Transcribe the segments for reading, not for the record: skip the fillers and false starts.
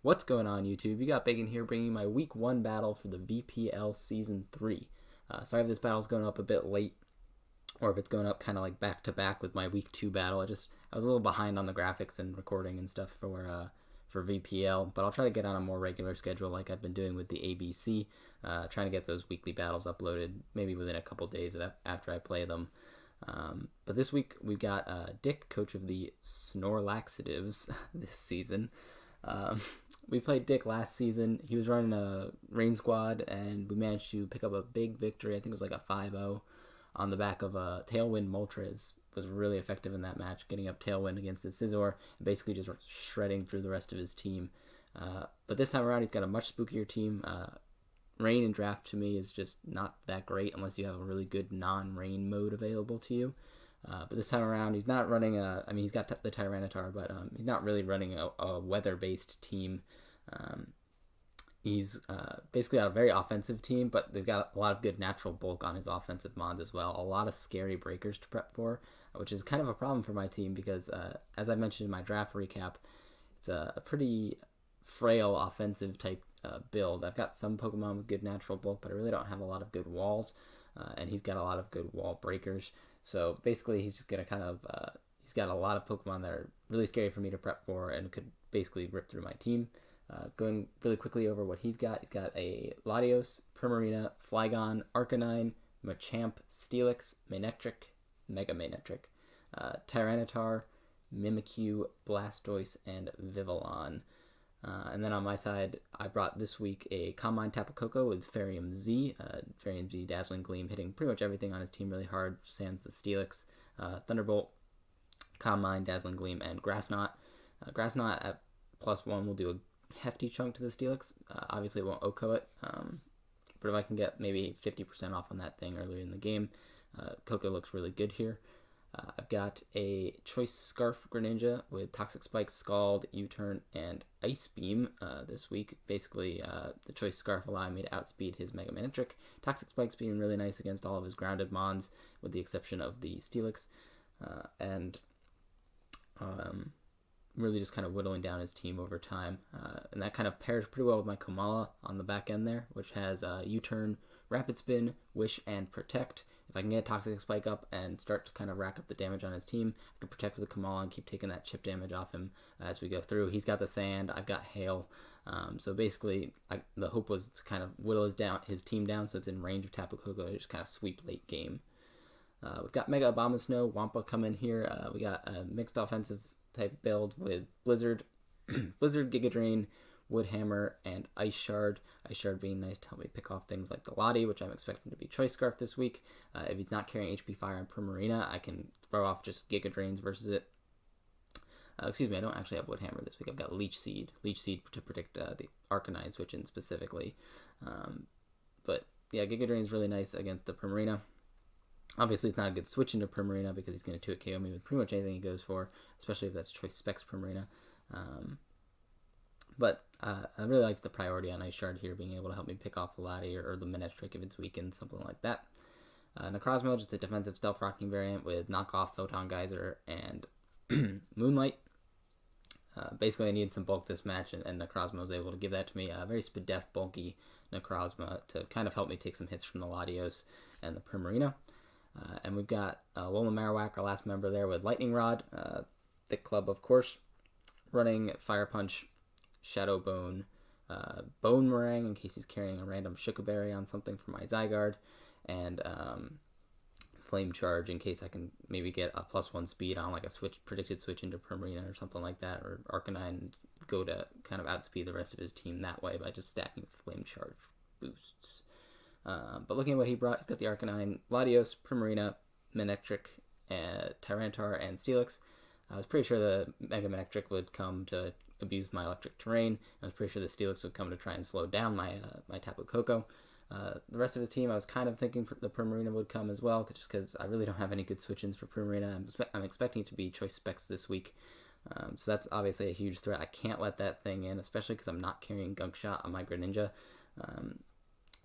What's going on, YouTube? You got Bacon here bringing my week 1 battle for the VPL Season 3. Sorry if this battle's going up a bit late, or if it's going up kind of like back to back with my week 2 battle. I was a little behind on the graphics and recording and stuff for VPL, but I'll try to get on a more regular schedule like I've been doing with the ABC, trying to get those weekly battles uploaded maybe within a couple days after I play them. But this week we've got Dick, coach of the Snorlaxatives this season. We played Dick last season. He was running a rain squad, and we managed to pick up a big victory. I think it was like a 5-0 on the back of a Tailwind Moltres. Was really effective in that match, getting up Tailwind against the Scizor, and basically just shredding through the rest of his team. But this time around, he's got a much spookier team. Rain and Draft to me is just not that great unless you have a really good non-rain mode available to you. But this time around, he's not running he's got the Tyranitar, but he's not really running a weather-based team. He's basically got a very offensive team, but they've got a lot of good natural bulk on his offensive Mons as well. A lot of scary breakers to prep for, which is kind of a problem for my team because, as I mentioned in my draft recap, it's a pretty frail offensive type build. I've got some Pokemon with good natural bulk, but I really don't have a lot of good walls, and he's got a lot of good wall breakers. So basically, he's just going to he's got a lot of Pokemon that are really scary for me to prep for and could basically rip through my team. Going really quickly over what he's got a Latios, Primarina, Flygon, Arcanine, Machamp, Steelix, Manectric, Mega Manectric, Tyranitar, Mimikyu, Blastoise, and Vivillon. And then on my side, I brought this week a Calm Mind Tapu Koko with Farium Z. Farium Z, Dazzling Gleam, hitting pretty much everything on his team really hard, sans the Steelix. Thunderbolt, Calm Mind, Dazzling Gleam, and Grass Knot. Grass Knot at +1 will do a hefty chunk to the Steelix. Obviously, it won't OHKO it, but if I can get maybe 50% off on that thing earlier in the game, Koko looks really good here. I've got a Choice Scarf Greninja with Toxic Spike, Scald, U-Turn, and Ice Beam this week. Basically, the Choice Scarf allowing me to outspeed his Mega Manectric. Toxic Spike's being really nice against all of his grounded Mons, with the exception of the Steelix. And really just kind of whittling down his team over time. And that kind of pairs pretty well with my Komala on the back end there, which has U-Turn, Rapid Spin, Wish, and Protect. If I can get Toxic Spike up and start to kind of rack up the damage on his team, I can protect with the Komala and keep taking that chip damage off him as we go through. He's got the Sand, I've got Hail. So basically, the hope was to kind of whittle his team down so it's in range of Tapu Koko to just kind of sweep late game. We've got Mega Abomasnow, Wampa come in here. We got a mixed offensive type build with Blizzard, Giga Drain, Wood Hammer, and Ice Shard. Ice Shard being nice to help me pick off things like the Lottie, which I'm expecting to be Choice Scarf this week. If he's not carrying HP Fire on Primarina, I can throw off just Giga Drains versus it. Excuse me, I don't actually have Wood Hammer this week. I've got Leech Seed to predict the Arcanine switch in specifically. But yeah, Giga Drain's really nice against the Primarina. Obviously, it's not a good switch into Primarina because he's going to 2-hit KO me with pretty much anything he goes for, especially if that's Choice Specs Primarina. But I really liked the priority on Ice Shard here, being able to help me pick off the Lottie or the Manectric if it's weakened, something like that. Necrozma, just a defensive Stealth Rocking variant with Knockoff, Photon Geyser, and Moonlight. Basically, I needed some bulk this match, and Necrozma was able to give that to me. Very Spadef, bulky Necrozma to kind of help me take some hits from the Latios and the Primarina. And we've got Lola Marowak, our last member there, with Lightning Rod. Thick Club, of course, running Fire Punch, Shadow Bone, Bone Meringue in case he's carrying a random Shukaberry on something for my Zygarde, and Flame Charge in case I can maybe get a +1 speed on like a predicted switch into Primarina or something like that, or Arcanine go to kind of outspeed the rest of his team that way by just stacking Flame Charge boosts. But looking at what he brought, he's got the Arcanine, Latios, Primarina, Manectric, Tyranitar, and Steelix. I was pretty sure the Mega Manectric would come to abuse my electric terrain. I was pretty sure the Steelix would come to try and slow down my Tapu Koko. The rest of his team, I was kind of thinking the Primarina would come as well, just because I really don't have any good switch-ins for Primarina. I'm expecting it to be Choice Specs this week. So that's obviously a huge threat. I can't let that thing in, especially because I'm not carrying Gunk Shot on my Greninja.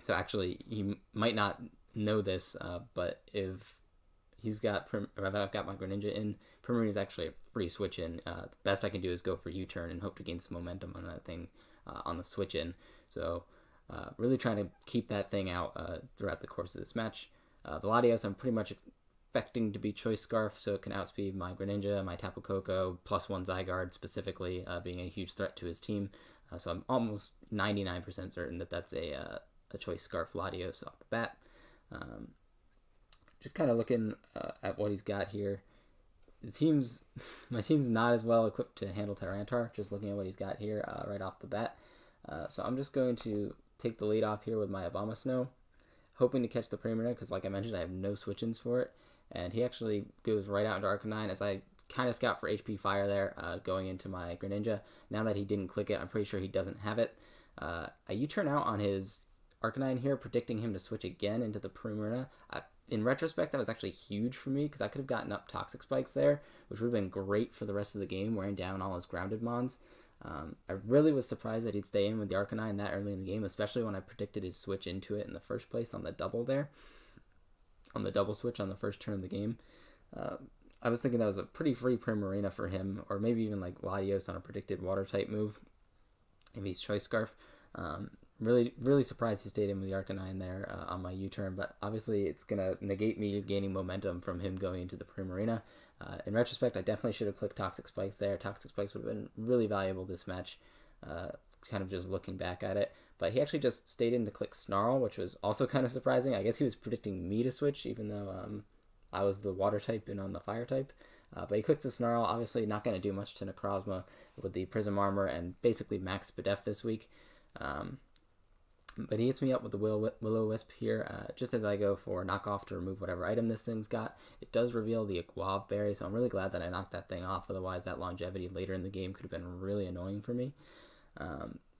So actually, he might not know this, but if I've got my Greninja in, Primarina is actually a free switch in. The best I can do is go for U-turn and hope to gain some momentum on that thing on the switch in. So really trying to keep that thing out throughout the course of this match. Veladios, I'm pretty much expecting to be Choice Scarf, so it can outspeed my Greninja, my Tapu Koko, +1 Zygarde specifically, being a huge threat to his team. So I'm almost 99% certain that that's a Choice Scarf Latios off the bat. Just kind of looking at what he's got here. My team's not as well equipped to handle Tyranitar, just looking at what he's got here right off the bat. So I'm just going to take the lead off here with my Abomasnow, hoping to catch the Primarina, because like I mentioned, I have no switch-ins for it. And he actually goes right out into Arcanine as I kind of scout for HP Fire there, going into my Greninja. Now that he didn't click it, I'm pretty sure he doesn't have it. I U-turn out on his Arcanine here, predicting him to switch again into the Primarina. In retrospect, that was actually huge for me, because I could have gotten up Toxic Spikes there, which would have been great for the rest of the game, wearing down all his grounded Mons. I really was surprised that he'd stay in with the Arcanine that early in the game, especially when I predicted his switch into it in the first place on the double there. On the double switch on the first turn of the game. I was thinking that was a pretty free Primarina for him, or maybe even like Latios on a predicted water type move if he's Choice Scarf. Really surprised he stayed in with the Arcanine there on my U-turn, but obviously it's going to negate me gaining momentum from him going into the Primarina. In retrospect, I definitely should have clicked Toxic Spikes there. Toxic Spikes would have been really valuable this match, kind of just looking back at it. But he actually just stayed in to click Snarl, which was also kind of surprising. I guess he was predicting me to switch, even though I was the water type and on the fire type. But he clicks the Snarl, obviously not going to do much to Necrozma with the Prism Armor and basically max Spadef this week. But he hits me up with the Will-O-Wisp here, just as I go for knockoff to remove whatever item this thing's got. It does reveal the Guava Berry, so I'm really glad that I knocked that thing off, otherwise that longevity later in the game could have been really annoying for me.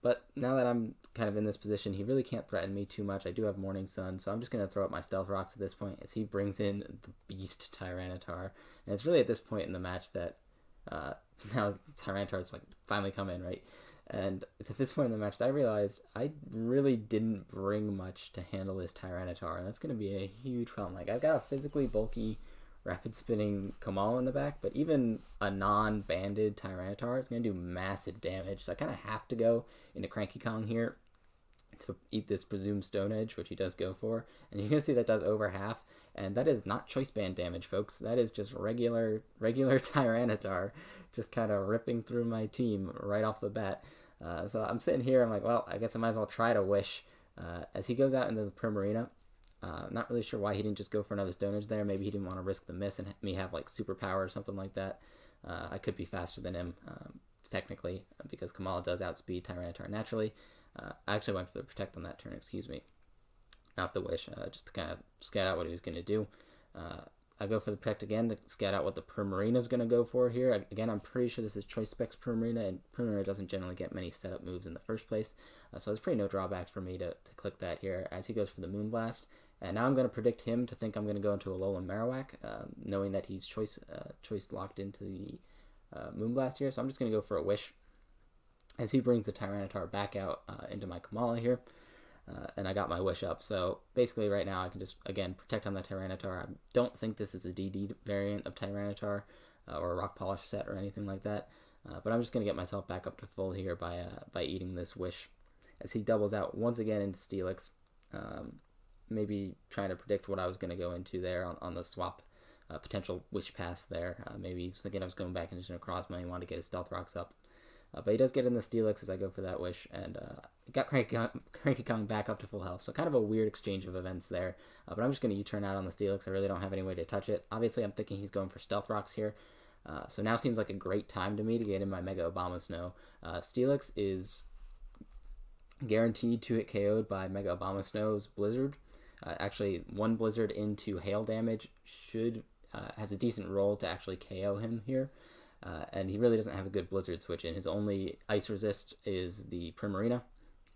But now that I'm kind of in this position, he really can't threaten me too much. I do have Morning Sun, so I'm just going to throw up my Stealth Rocks at this point as he brings in the Beast Tyranitar. And it's really at this point in the match that now Tyranitar's like finally come in, right? And it's at this point in the match that I realized I really didn't bring much to handle this Tyranitar, and that's going to be a huge problem. Like, I've got a physically bulky, rapid spinning Kamal in the back, but even a non-banded Tyranitar is going to do massive damage, so I kind of have to go into Cranky Kong here to eat this presumed Stone Edge, which he does go for. And you're going to see that does over half, and that is not choice band damage, folks. That is just regular Tyranitar just kind of ripping through my team right off the bat. So I'm sitting here, I'm like, well, I guess I might as well try to wish. As he goes out into the Primarina, not really sure why he didn't just go for another Stone Edge there. Maybe he didn't want to risk the miss and me have like superpower or something like that. I could be faster than him, technically, because Kamala does outspeed Tyranitar naturally. I actually went for the Protect on that turn, excuse me. Not the Wish, just to kind of scout out what he was going to do. I go for the Protect again to scout out what the Primarina is going to go for here. Again, I'm pretty sure this is Choice Specs Primarina, and Primarina doesn't generally get many setup moves in the first place. So there's pretty no drawback for me to click that here as he goes for the Moonblast. And now I'm going to predict him to think I'm going to go into a Alolan Marowak, knowing that he's choice locked into the Moonblast here. So I'm just going to go for a Wish as he brings the Tyranitar back out into my Kamala here. And I got my Wish up. So basically right now I can just, again, protect on the Tyranitar. I don't think this is a DD variant of Tyranitar or a Rock Polish set or anything like that. But I'm just going to get myself back up to full here by eating this Wish. As he doubles out once again into Steelix. Maybe trying to predict what I was going to go into there on the swap potential Wish Pass there. Maybe he's thinking I was going back into Necrozma. He wanted to get his Stealth Rocks up. But he does get in the Steelix as I go for that Wish, and got Cranky Kong back up to full health. So kind of a weird exchange of events there. But I'm just going to U-turn out on the Steelix. I really don't have any way to touch it. Obviously, I'm thinking he's going for Stealth Rocks here. So now seems like a great time to me to get in my Mega Abomasnow. Steelix is guaranteed to hit KO'd by Mega Abomasnow's Blizzard. Actually, one Blizzard into hail damage has a decent roll to actually KO him here. And he really doesn't have a good Blizzard switch in. His only Ice Resist is the Primarina,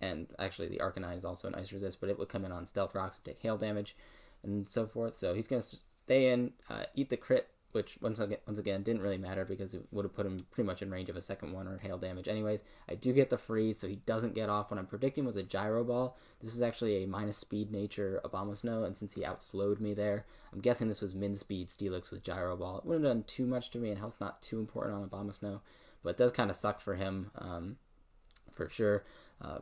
and actually the Arcanine is also an Ice Resist, but it would come in on Stealth Rocks and take hail damage and so forth. So he's going to stay in, eat the crit which once again didn't really matter because it would have put him pretty much in range of a second one or hail damage anyways. I do get the freeze, so he doesn't get off. What I'm predicting was a gyro ball. This is actually a minus speed nature Abomasnow, and since he outslowed me there, I'm guessing this was min speed Steelix with gyro ball. It wouldn't have done too much to me, and health's not too important on Abomasnow, but it does kind of suck for him, for sure.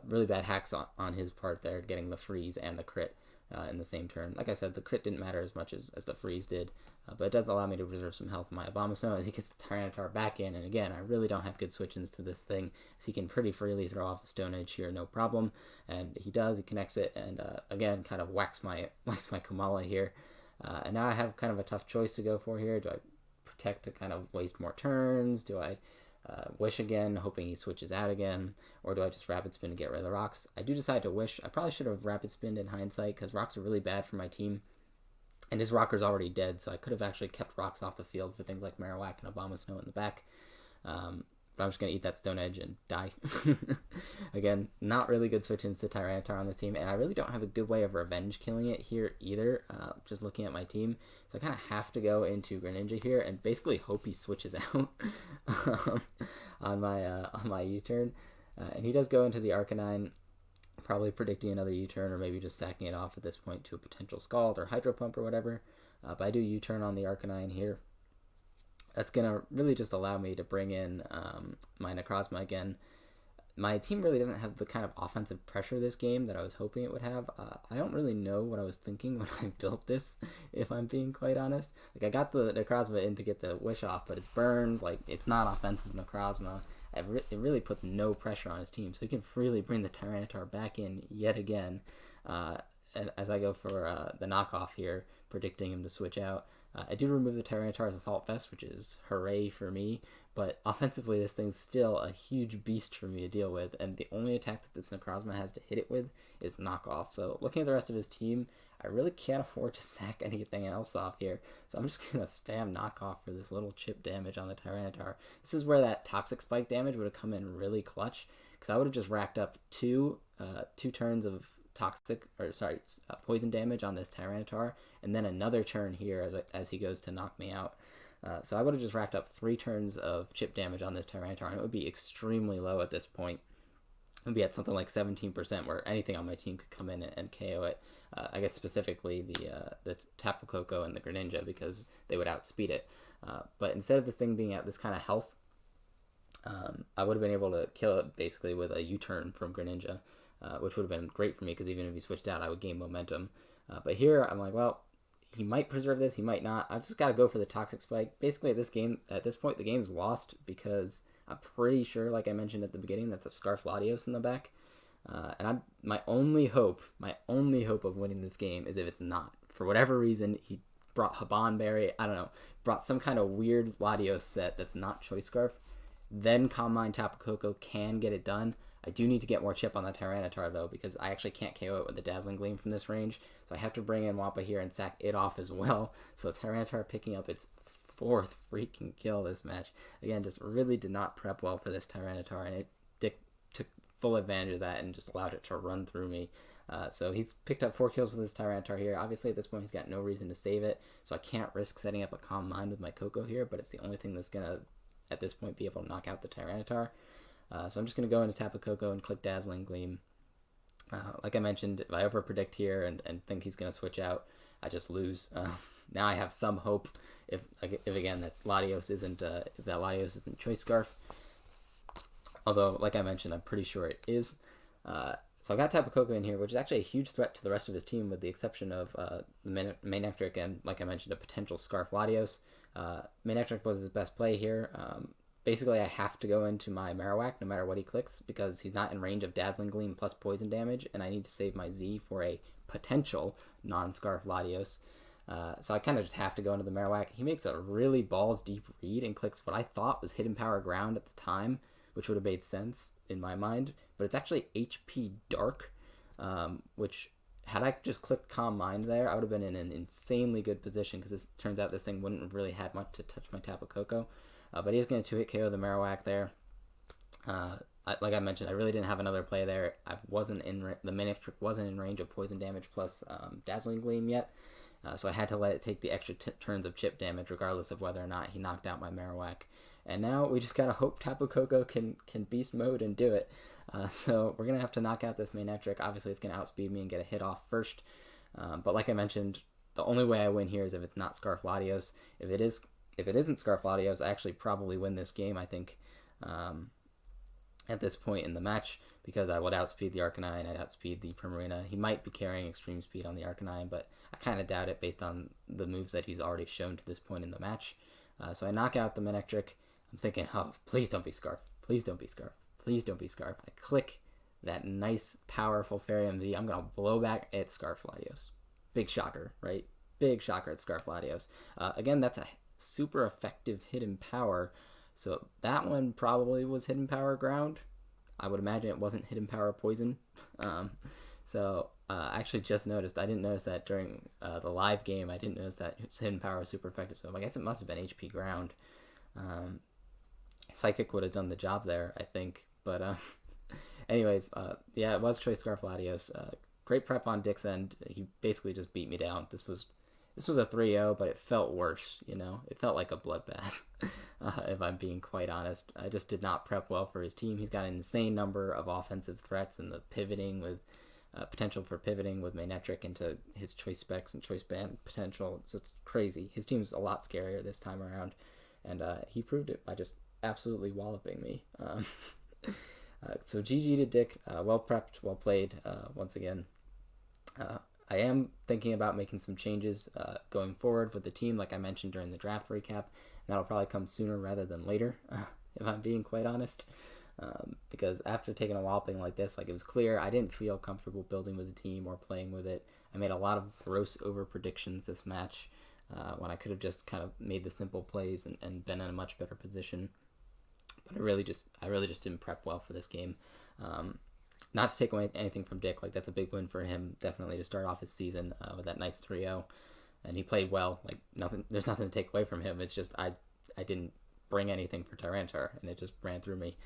Really bad hacks on his part there, getting the freeze and the crit in the same turn. Like I said, the crit didn't matter as much as the freeze did, but it does allow me to preserve some health in my Abomasnow as he gets the Tyranitar back in. And again, I really don't have good switch-ins to this thing, as he can pretty freely throw off a Stone Edge here, no problem. And he does, he connects it, and again, kind of whacks my Kamala here. And now I have kind of a tough choice to go for here. Do I protect to kind of waste more turns? Do I wish again, hoping he switches out again, or do I just rapid spin to get rid of the rocks? I do decide to wish. I probably should have rapid spinned in hindsight, because rocks are really bad for my team, and his rocker's already dead, so I could have actually kept rocks off the field for things like Marowak and Abomasnow in the back. But I'm just going to eat that Stone Edge and die. Again, not really good switch-ins to Tyranitar on this team, and I really don't have a good way of revenge killing it here either, just looking at my team. So I kind of have to go into Greninja here and basically hope he switches out on my U-turn. And he does go into the Arcanine, probably predicting another U-turn or maybe just sacking it off at this point to a potential Scald or Hydro Pump or whatever. But I do U-turn on the Arcanine here. That's going to really just allow me to bring in my Necrozma again. My team really doesn't have the kind of offensive pressure this game that I was hoping it would have. I don't really know what I was thinking when I built this, if I'm being quite honest. Like, I got the Necrozma in to get the Wish off, but it's burned. Like, it's not offensive Necrozma. It really puts no pressure on his team, so he can freely bring the Tyranitar back in yet again. And as I go for the knockoff here, predicting him to switch out. I do remove the Tyranitar's Assault Vest, which is hooray for me, but offensively this thing's still a huge beast for me to deal with, and the only attack that this Necrozma has to hit it with is knockoff. So looking at the rest of his team, I really can't afford to sack anything else off here, so I'm just going to spam knockoff for this little chip damage on the Tyranitar. This is where that Toxic Spike damage would have come in really clutch, because I would have just racked up two turns of poison damage on this Tyranitar, and then another turn here as he goes to knock me out. So I would have just racked up 3 turns of chip damage on this Tyranitar, and it would be extremely low at this point. It would be at something like 17%, where anything on my team could come in and KO it. I guess specifically the Tapu Koko and the Greninja, because they would outspeed it. But instead of this thing being at this kind of health, I would have been able to kill it basically with a U-turn from Greninja. Which would have been great for me, because even if he switched out, I would gain momentum. But here, I'm like, well, he might preserve this, he might not. I just got to go for the Toxic Spike. Basically, at this point, the game's lost, because I'm pretty sure, like I mentioned at the beginning, that the Scarf Latios in the back. And my only hope of winning this game is if it's not. For whatever reason, he brought Habanberry, I don't know, brought some kind of weird Latios set that's not Choice Scarf. Then Calm Mind Tapu Koko can get it done. I do need to get more chip on the Tyranitar, though, because I actually can't KO it with the Dazzling Gleam from this range. So I have to bring in Wampa here and sack it off as well. So Tyranitar picking up its 4th freaking kill this match. Again, just really did not prep well for this Tyranitar, and it took full advantage of that and just allowed it to run through me. So he's picked up 4 kills with this Tyranitar here. Obviously, at this point, he's got no reason to save it, so I can't risk setting up a Calm Mind with my Koko here, but it's the only thing that's going to, at this point, be able to knock out the Tyranitar. So I'm just going to go into Tapu Koko and click Dazzling Gleam. Like I mentioned, if I overpredict here and think he's going to switch out, I just lose. Now I have some hope if again that Latios isn't Choice Scarf. Although, like I mentioned, I'm pretty sure it is. So I got Tapu Koko in here, which is actually a huge threat to the rest of his team, with the exception of the Manectric and, like I mentioned, a potential Scarf Latios. Manectric was his best play here. Basically, I have to go into my Marowak no matter what he clicks, because he's not in range of Dazzling Gleam plus poison damage, and I need to save my Z for a potential non-Scarf Latios. So I kind of just have to go into the Marowak. He makes a really balls-deep read and clicks what I thought was Hidden Power Ground at the time, which would have made sense in my mind, but it's actually HP Dark, which, had I just clicked Calm Mind there, I would have been in an insanely good position, because it turns out this thing wouldn't have really had much to touch my Tapu Koko. But he's going to 2-hit KO the Marowak there. Like I mentioned, I really didn't have another play there. The Manectric wasn't in range of poison damage plus Dazzling Gleam yet. So I had to let it take the extra turns of chip damage regardless of whether or not he knocked out my Marowak. And now we just gotta hope Tapu Koko can beast mode and do it. So we're gonna have to knock out this Manectric. Obviously it's gonna outspeed me and get a hit off first. But like I mentioned, the only way I win here is if it's not Scarflatios. If it isn't Scarflatios, I actually probably win this game, I think, at this point in the match, because I would outspeed the Arcanine, I'd outspeed the Primarina. He might be carrying extreme speed on the Arcanine, but I kind of doubt it based on the moves that he's already shown to this point in the match. So I knock out the Manectric. I'm thinking, oh, please don't be Scarf. Please don't be Scarf. Please don't be Scarf. I click that nice, powerful Fairy MV. I'm going to blow back at Scarflatios. Big shocker, right? Big shocker at Scarflatios. Again, that's a super effective hidden power. So that one probably was hidden power ground. I would imagine it wasn't hidden power poison. I actually just noticed. I didn't notice that during the live game. I didn't notice that hidden power was super effective. So I guess it must have been HP ground. Psychic would have done the job there, I think. But anyways, yeah, it was Choice Scarflatios. Great prep on Dick's end. He basically just beat me down. This was a 3-0, but it felt worse, you know? It felt like a bloodbath, if I'm being quite honest. I just did not prep well for his team. He's got an insane number of offensive threats and the pivoting with potential for pivoting with Manectric into his choice specs and choice band potential. So it's crazy. His team's a lot scarier this time around, and he proved it by just absolutely walloping me. So GG to Dick. Well prepped, well played, once again. I am thinking about making some changes going forward with the team, like I mentioned during the draft recap. That'll probably come sooner rather than later, if I'm being quite honest. Because after taking a walloping like this, like, it was clear I didn't feel comfortable building with the team or playing with it. I made a lot of gross over predictions this match when I could have just kind of made the simple plays and been in a much better position. But I really just didn't prep well for this game. Not to take away anything from Dick, like, that's a big win for him, definitely, to start off his season with that nice 3-0. And he played well. Like, there's nothing to take away from him. It's just I didn't bring anything for Tyranitar, and it just ran through me.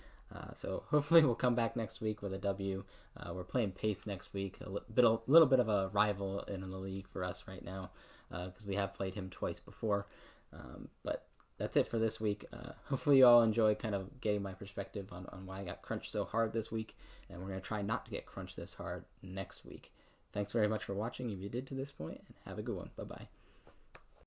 So hopefully we'll come back next week with a W. We're playing Pace next week, a little bit of a rival in the league for us right now, because we have played him twice before. But that's it for this week. Hopefully you all enjoy kind of getting my perspective on why I got crunched so hard this week, and we're going to try not to get crunched this hard next week. Thanks very much for watching if you did to this point, and have a good one. Bye-bye.